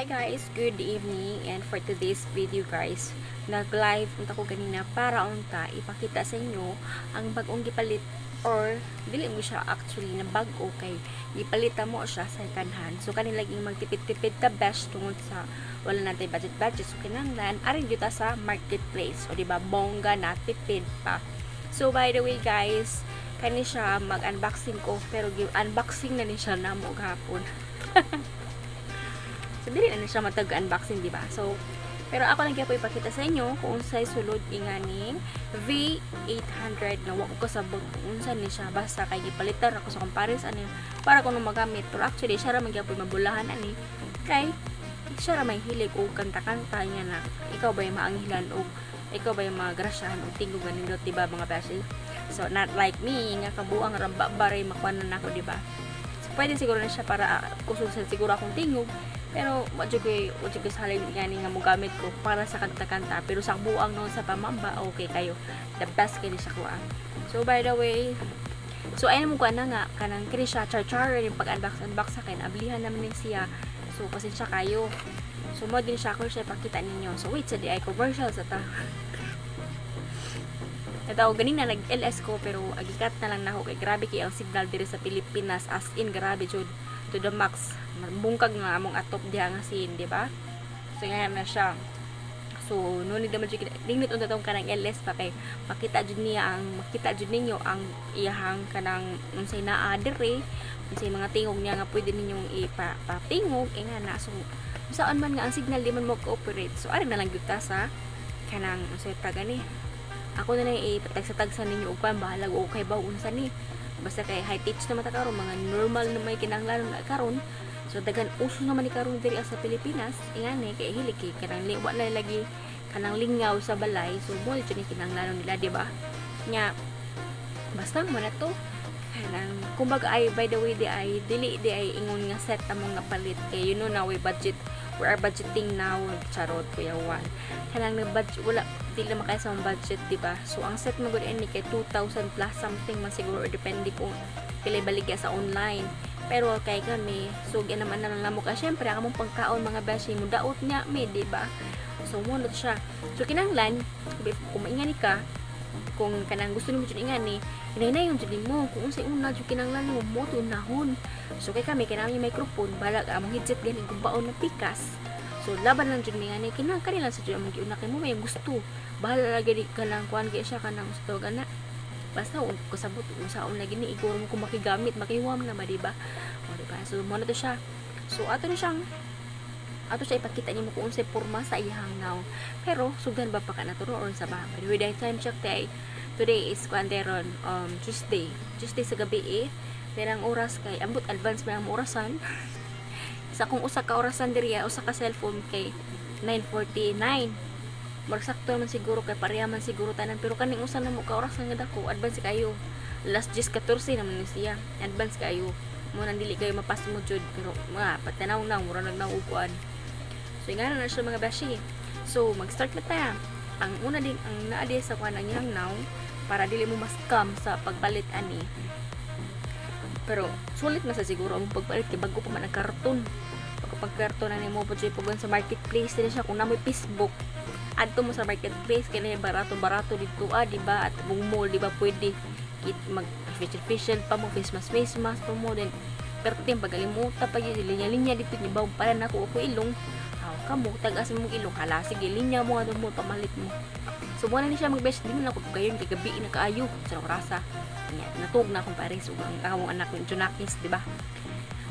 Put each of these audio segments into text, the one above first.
guys, good evening, and for today's video guys, nag-live unta ko ganina para unta ipakita sa inyo ang bagong gipalit or dili mo siya actually na bago kay gipalita mo siya sa second hand. So kanilaging magtipid-tipid ta best tungod sa wala natin budget so kinahanglan arin gyud ta sa marketplace o di ba bongga na tipid pa. So by the way guys, kani siya mag-unboxing ko pero unboxing na ni siya namo gahapon. So, dili na siya matag-unboxing, diba? So, pero ako lang kaya po ipakita sa inyo kung unsay sulod inganing V800 na wako ko sabot kung unsa ni siya. Basta kay gipalitan ako sa comparis ani para kung magamit. Pero actually, siya ra man gyapon mabulahan ani. Kay siya ra may hilig o kanta-kanta niya na ikaw ba yung maanghilan o ikaw ba yung magrasyahan o tingog ganindot, diba mga beshi? So, not like me, nga kabuang ramba baray makuanan ako, diba? So, pwede siguro na siya para kususan siguro akong tingog. Pero wadyo ko sa halin gani nga mo gamit ko para sa kanta-kanta. Pero sa buang noon sa pamamba, okay kayo. The best kini siya kuha. So by the way, so ayun mo ko na nga kanang kini siya char yung pag-unbox sa akin. Ablihan naman ni siya. So pasensya kayo. So mo din siya ko siya pakita ninyo. So wait sa di ay commercial sa ta. Ito ganina nag-LS ko pero agikat na lang nako kay grabe kay ang signal diri sa Pilipinas, as in grabe jud to the max. Bungkag na among atop diha nga scene, di ba? So ngayon na siya. So no need naman jud dingnit unta tong kanang LS pa kay makita jud ninyo ang iyahang kanang unsay naa diri, unsay mga tingog niya nga pwede ninyong ipatingog nga na. So saan man nga ang signal di man mo cooperate. So ari na lang gyud ta sa kanang unsay taga ni. Ako na lang ipatagsa-tagsa ninyo upan bahalag okay ba unsa ni. Basta kay high teach na mata karon mga normal na may kinahanglan na karon. So dagan uso naman ni karon diri sa Pilipinas ingani kay hilig kay kanang wa na lagi kanang lingaw sa balay. So mo jud ni kinahanglan nila, di ba? Nya basta mo na to kanang kumbaga ay by the way dili ay ingon nga set among nga palit kay you know now we are budgeting now charot kuya Juan. Kanang nag-budget wala dili na makaya sa budget, di ba? So ang set mo gud ni kay 2,000 plus something man siguro or depende kung pila baligya sa online. Pero kay kami so naman na lang mo ka syempre ang among pagkaon mga beshi mo daot niya mi, di ba? So munot siya. So kinahanglan kung maingani ka kung kanang gusto nimo jud ingani hinay-hinay jud mo kung unsay una jud kinahanglan mo mo tunahon. So kay kami kinahanglan may microphone balag among headset gani gumbaon na pikas. So laban lang jud mi ngani kinahanglan lang sa jud among giuna kay mo may gusto. Bahala lagi di kanang kuan kay siya kanang gusto gana. Basta kasabot unsaon lagi ni iguro mo kung makigamit makihuam na ba, di ba? O di ba? So mo na to siya. So ato siya ipakita nimo kung unsay porma sa iyang now. Pero sugdan ba pa ka na to or sa ba? By the way, time check today is kwanderon Tuesday sa gabi pero ang oras kay ambot advance ba ang orasan. Sa kung usa ka orasan diri usa ka cellphone kay 9:49. Magsakto man siguro kay pareha man siguro tanan pero kaning usa na mo ka oras nga dako advance kayo. Last 10:14 naman ni siya. Advance kayo. Mo nang dili kayo mapas mo jud pero mga patanaw na mura nagnaukuan. So ingana na siya mga beshi. So mag-start na ta. Ang una din ang naadi sa kuan ang yang now para dili mo ma-scam sa pagpalit ani. Pero sulit na sa siguro ang pagpalit kay bago pa man ang karton. Pagkarton na nimo pud pugon sa marketplace din siya kung namoy Facebook. Adto mo sa marketplace kay barato dito di ba? At mong mall di ba pwede mag facial pa mo face mask pa mo din. Pero tim pagalimutan pa gyud linya dito ni baw para nako ko ilong. Kamo tagas mo ilong hala sige linya mo adto mo pamalit mo. So mo na ni siya mag-best din na ko gayon kay gabi na kaayo sa rasa. Nya natug na akong pares ug ang akong anak ko Junakis di ba?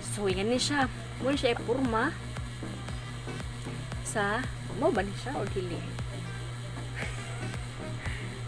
So yan ni siya. Mo siya ipurma sa mo ba ni siya o dili?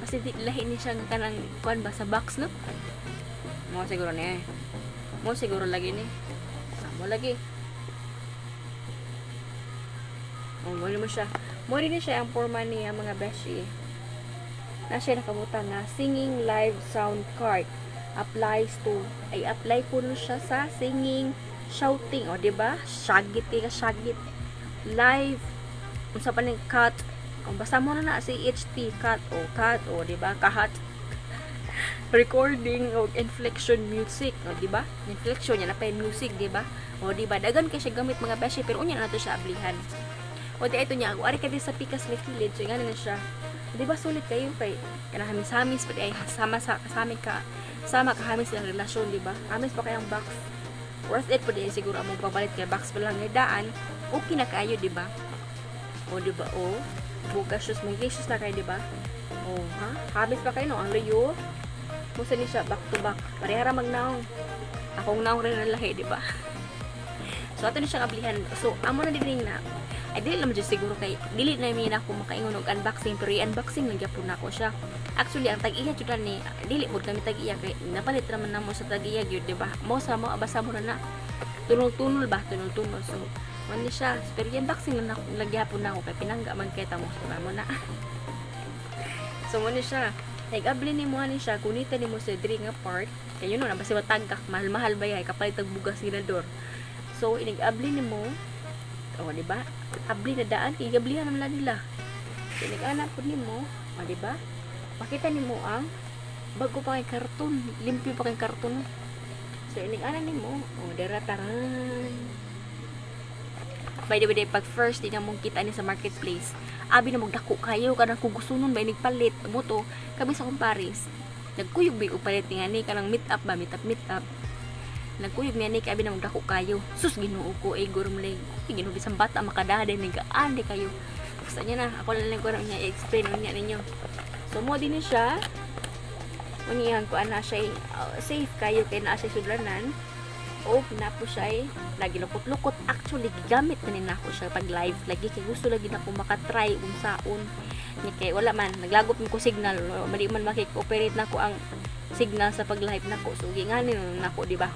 Kasi lahi ni siya kanang kuan ba sa box no? Mo siguro ni. Mo siguro lagi ni. Mo lagi. Mo ni mo siya. Mo rin siya ang forma niya mga beshi. Na siya nakabutan na singing live sound card applies to apply po no siya sa singing shouting o di ba? Shagit live unsa pa ning cut kung basta mo na si HT cut o di ba kahat recording o inflection music, o di ba? Inflection yan na pa yung music, di ba? O di ba? Dagan kay siya gamit mga beshi, pero unya na to siya ablihan. O di ito niya, ari ka din sa pikas may kilid, so nga na siya. Di ba sulit kayo kay kanang hamis pa ay sama sa amin ka sama ka hamis ng relasyon, di ba? Hamis pa kayang box. Worth it po din siguro among pabalit kay box pa lang daan. Okay na kayo, di ba? O di ba? O bukas shoes may shoes na kayo, di ba? O ha? Hamis pa kayo no ang layo. Musa ni siya back to back. Parehara magnaong. Akong naong rin na lahi, di ba? So ato ni siya kablihan. So amo na din na ay dili naman dyan siguro kay dili na min ako makaingon og unboxing, pero i-unboxing lang gyapon nako siya. Actually ang tag-iya jud ni dili mo kami tag-iya kay napalit naman namo sa tag-iya gyud, di ba? Mo sa mo abasa mo na tunol-tunol ba, tunol-tunol. So man siya, pero i-unboxing lang gyapon nako kay pinangga man kay tamo so mo na. So mo ni siya nag-abli ni mo ani siya kunita ni mo sa diri nga part kay yun no nabasi matagkak mahal-mahal ba yay kapalit og bugas ginador. So inig-abli ni mo o di ba? Abli na daan kay gablihan naman nila. So nag-anak po nimo, o di ba? Makita nimo ang bago pa kay karton, limpyo pa kay karton. So nag-anak nimo, o dara taran. By the way, pag first di na mong kita ni sa marketplace, abi na magdako kayo kanang kung gusto nun ba nigpalit mo to kami sa kumparis. Nagkuyog bi upalit ni kanang meet up ba, meet up. Nagkuyog niya ni kay abi na magdako kayo. Sus Ginoo ko ay gurumlay. Ginoo bisang bata makadaden nigaan di kayo. Basta niya na ako lang ko niya i-explain niya ninyo. So mo din siya. Uniyan ko ana siya safe kayo kay naa siya sudlanan. O na po siya lagi lukot-lukot. Actually gigamit na nina ko siya pag live lagi kay gusto lagi na ko makatry unsaon. Ni kay wala man naglagop ko signal. Mali man makik-operate na ko ang signal sa pag live nako. So ginganin nako di ba?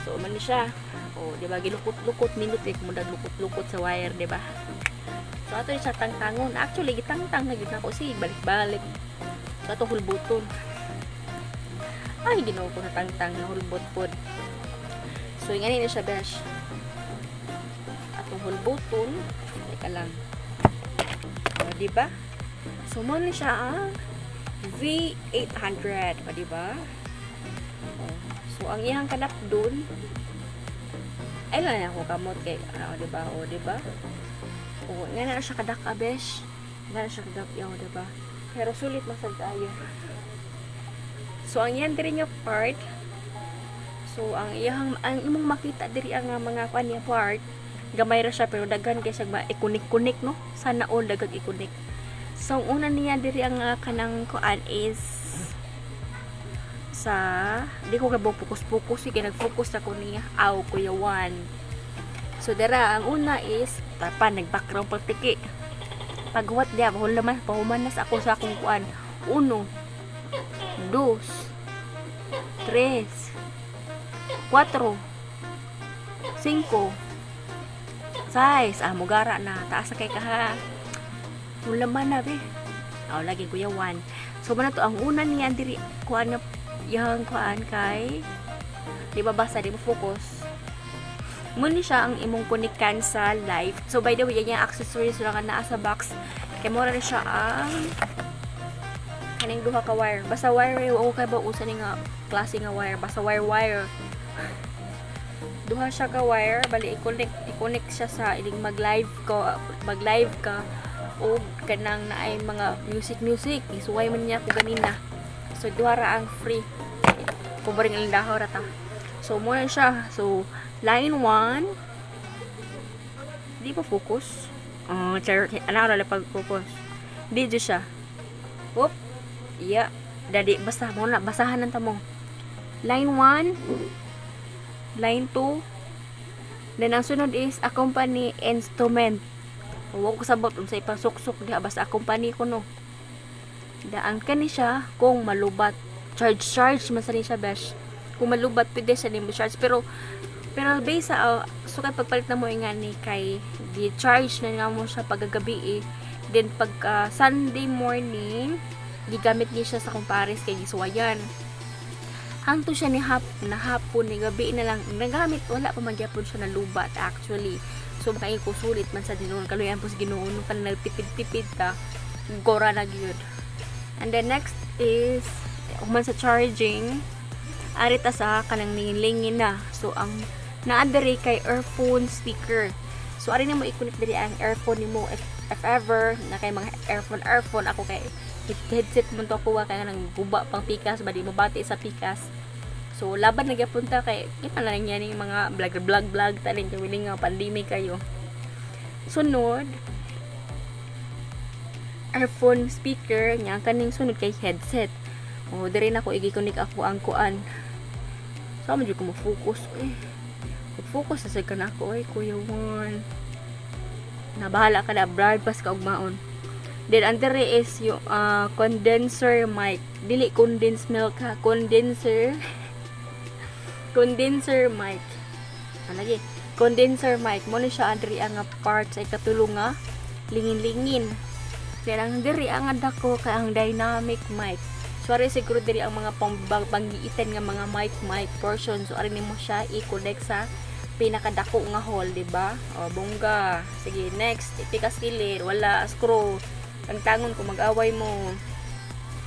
So man siya. O di ba gilukot-lukot minute kay mudag lukot-lukot sa wire, di ba? So ato siya tangtangon. Actually gitangtang na gid nako si balik-balik. So ato hulbuton. Ay Ginoo ko na tangtang na hulbot pod. So ngani na siya besh. Atong hulbuton, teka lang. O di ba? So mo na siya V800, pa di ba? So ang iyang kanap dun ay lang ako kamot kay di ba? O di ba? O nga na siya kadak abesh. Nga na siya kadak yaw, di ba? Pero sulit masag tayo. So ang iyang diri nga part. So ang imong makita diri ang mga kuan niya part. Gamay ra siya pero daghan kay siya ikunik-kunik no. Sana all dagag ikunik. So ang una niya diri ang kanang kuan is sa di ko gabo focus kay nag-focus ako niya aw kuya Juan. So dara ang una is tapan nag-background pagtiki. Paghuwat dia bahol naman pahumanas ako sa akong kuan. 1 2 3 4 5 6 mugara na taas na kay kaha mulaman na be lagi kuya Juan. So man to ang una niya diri kuan nga yang kuan kay di ba basta di mo focus muna siya ang imong kunikan sa live. So by the way yung accessories lang na sa box kay mura na siya ang kaning duha ka wire basta wire o kay ba usa ni nga klase nga wire basta wire duha siya ka wire bali i-connect siya sa iling mag live ka o kanang naay mga music isuway man niya ko ganina. So duha ra ang free kubaring ang dahaw ra ta. So mo na siya. So line 1 di pa focus ana ra pag focus di jo siya whoop yeah dadi basta mo na basahan ta mo line 1 line 2 then ang sunod is accompany instrument. Huwag ko sabot unsay ipasuksok diha basta accompany ko no. Daan kani siya kung malubat. Charge man sa siya besh. Kung malubat pwede siya nimo charge pero base sa so kay pagpalit na mo ingani kay gi-charge na nga mo siya paggabi then pagka Sunday morning gigamit niya siya sa kumpares kay gisuwayan. Hangtod siya ni hapon ni gabi na lang nagamit wala pa magyapon siya na lubat actually. So makain ko sulit man sa dinuon kaluyan pos Ginoo no kan nagtipid-tipid ka gora na gyud. And the next is human sa charging, arita sa kanang lingin na. So ang naadari kay earphone speaker. So ari na mo i-connect diri ang earphone nimo if ever na kay mga earphone ako kay headset mo to kuha kay nang guba pang pikas ba di mo bati sa pikas. So laban nagapunta kay kita na lang yan yung mga vlog tanin kay willing nga pandemic kayo. Sunod earphone speaker nya kaning sunod kay headset. O diri na ko igi-connect ako ang kuan. So mo jud ko mo focus focus sa ka na ako Kuya Juan. Nabahala ka na broadcast ka og maon. Then under is yung condenser mic. Dili condensed milk ha, condenser mic. Lagi condenser mic mo ni siya andri ang part sa ikatulong nga lingin-lingin. Then ang diri ang dako kay ang dynamic mic. So ari siguro diri ang mga panggiitan nga mga mic portion. So ari nimo siya i-connect sa pinakadako nga hole, di ba? O bongga. Sige, next, ipikas kilir, wala screw. Ang tangon ko mag-away mo.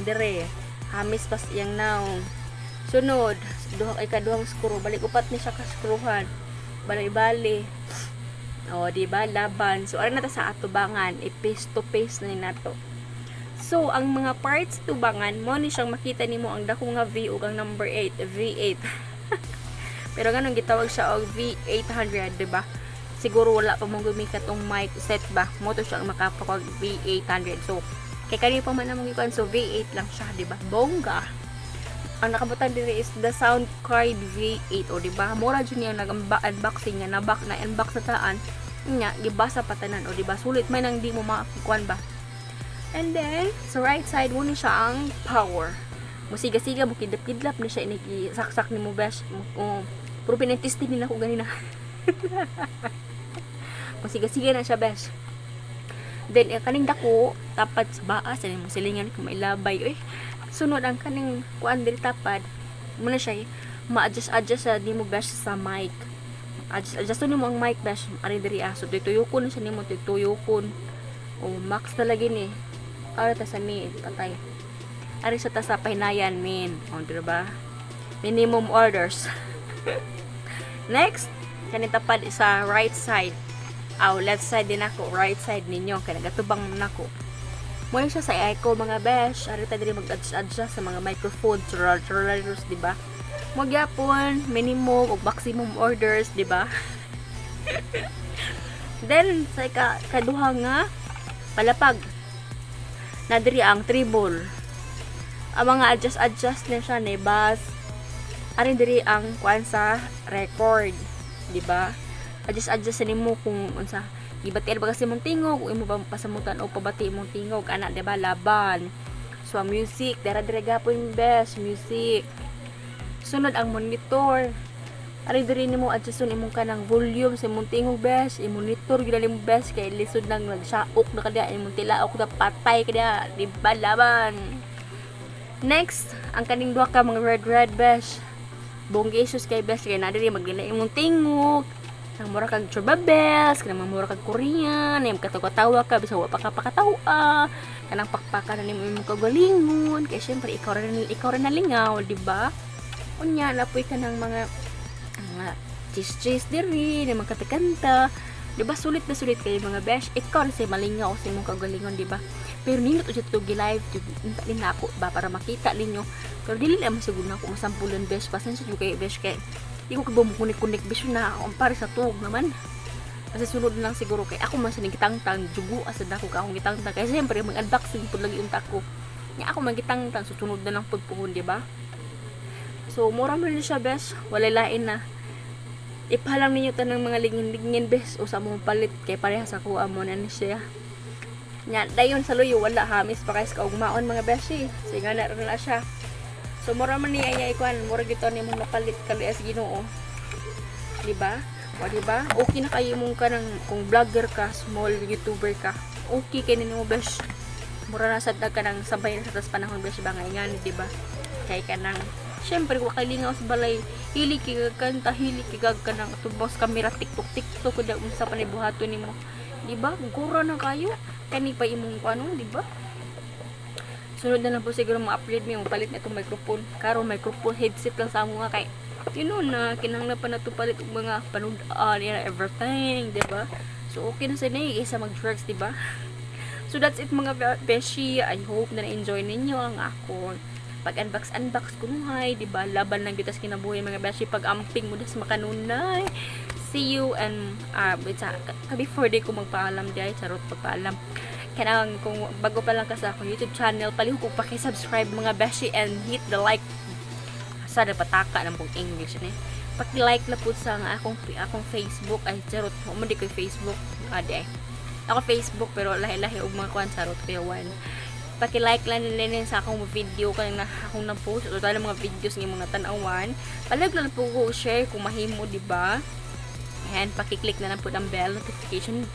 Dire, hamis pas yang now. Sunod, ikaduhang screw, balik upat ni siya ka screwhan. Bali-bali. O, di ba? Laban. So ari na ta sa atubangan, i-paste to paste na ni nato. So, ang mga parts tubangan mo ni siyang makita nimo ang dako nga V ug ang number 8, V8. Pero ganun gitawag siya og V800, diba? Siguro wala pa mong gumikat tong mic set ba? Mo to siya ang makapakog V800. So, kay kanina pa man namang ikuan, so V8 lang siya, diba? Bongga! Ang nakabutan diri is the sound card V8, o diba? Mura dyan yung nag-unboxing nga, na-unbox sa taan. Nga, gibasa patanan, o diba? Sulit may nang di mo makikuan ba? And then, sa right side mo ni siya ang power. Musiga-siga mo kidlap-kidlap na siya saksak ni mo besh. Puro pinentestin nila ko ganina. Musiga-siga na siya besh. Then kaning dako tapad sa baas ani mo silingan ko mailabay. Sunod ang kaning kuan diri tapad. Muna siya ma-adjust sa nimo besh sa mic. Adjust nimo ang mic besh ari diri so tuyukon na siya nimo tuyukon. O max talaga ni. Ara ta sa mi patay. Ari sa ta sa pahinayan min. O diba? Minimum orders. Next, kanita pad sa right side. Left side din ako, right side ninyo kay nagatubang nako. Mo siya sa echo mga besh. Ari ta diri mag-adjust sa mga microphone controllers, diba? Mo gyapon minimum ug maximum orders, diba? Then sa kaduha nga palapag na diri ang treble. Ang mga adjust na siya ni bass. Arin diri ang kuan sa record, di ba? Adjust nimo kung unsa gibatil ba kasi mong tingog o imo ba pasamutan o pabati mong tingog ana, di ba? Laban. So ang music dira gapon best music. Sunod ang monitor. Arin diri nimo adjuston imong kanang volume sa imong tingog best, i-monitor gyud nimo best kay lisod nang nagsaok na kada imong tilaok na patay kada, di ba? Laban. Next, ang kaning duha ka mga red besh. Bongga isus kay besh kay na diri magdila imong tingog. Nang mura kag churba bells, kanang mura kag Korean, nang katawa ka bisan wa pa ka pakatawa. Kanang pakpakan na nimo imong kagalingon kay syempre ikaw rin nalingaw, di ba? Unya napoy ka ng mga cheese diri, ng mga kanta. Di ba sulit na sulit kayo mga besh? Ikaw rin say malingaw sa imong kagalingon, di ba? Pero nindot siya ito gi-live din ako ba para makita ninyo. Pero dili naman siguro na ako masampulan besh. Pasensya juga kayo besh kay di ko kabukunik-kunik besh na ako para sa tuog naman. Kasi sunod lang siguro kay ako man sa nagitangtang jugo asa na ako ka akong gitangtang. Kaya siyempre mag-unboxing po lagi unta ko. Nga ako magitangtang susunod na ng pagpuhon, di ba? So mura man siya besh. Wala lain na. Ipahalang ninyo tanang mga lingin-lingin besh o sa mong palit kay pareha sa kuha mo na siya. Nya dayon sa luyo wala hamis pa kays kaugmaon mga beshi. Sige na rin na siya. So mura man ni ay kuan, mura gito ni mong napalit kali as Ginoo. Di ba? O di ba? Okay na kayo mong kanang kung vlogger ka, small YouTuber ka. Okay kay nimo besh. Mura na sad ka nang sabay na sa tas panahon besh ba ngayon, di ba? Kay kanang syempre wa kay lingaw sa balay. Hili kay kanta, hili kay kanang tubos kamera TikTok kuda unsa pa ni buhaton nimo. Di ba? Gura na kayo. Kani pa imong ano, di ba? Sunod na lang po siguro ma-upgrade mo yung palit na itong microphone. Karon microphone headset lang sa mga kay na kinahanglan pa na to palit og mga panudaan and everything, di ba? So okay na sa isa mag-drugs, di ba? So that's it mga beshi. I hope na na-enjoy ninyo ang ako pag-unbox ko nuhay, di ba? Laban lang bitas kinabuhi mga beshi, pag amping mo das makanunay. See you and before day ko magpaalam di ay charot pagpaalam. Kailangan kung bago pa lang ka sa akong YouTube channel, palihog kong paki-subscribe mga beshi and hit the like. Sana pataka ng pong English ni. Paki-like na po sa akong Facebook ay charot. Mo di ko Facebook. Ade. Ako Facebook pero lahi-lahi og mga kuan charot kaya one. Paki-like lang nila sa akong video kanang akong na-post total mga videos ng mga tan-awan. Palihog lang po ko share kung mahimo, di ba? And paki-click na lang po ang bell notification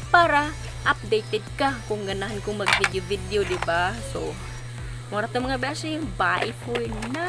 para updated ka kung ganahan kong mag-video, di ba? So, mura to mga beshi. Bye for now.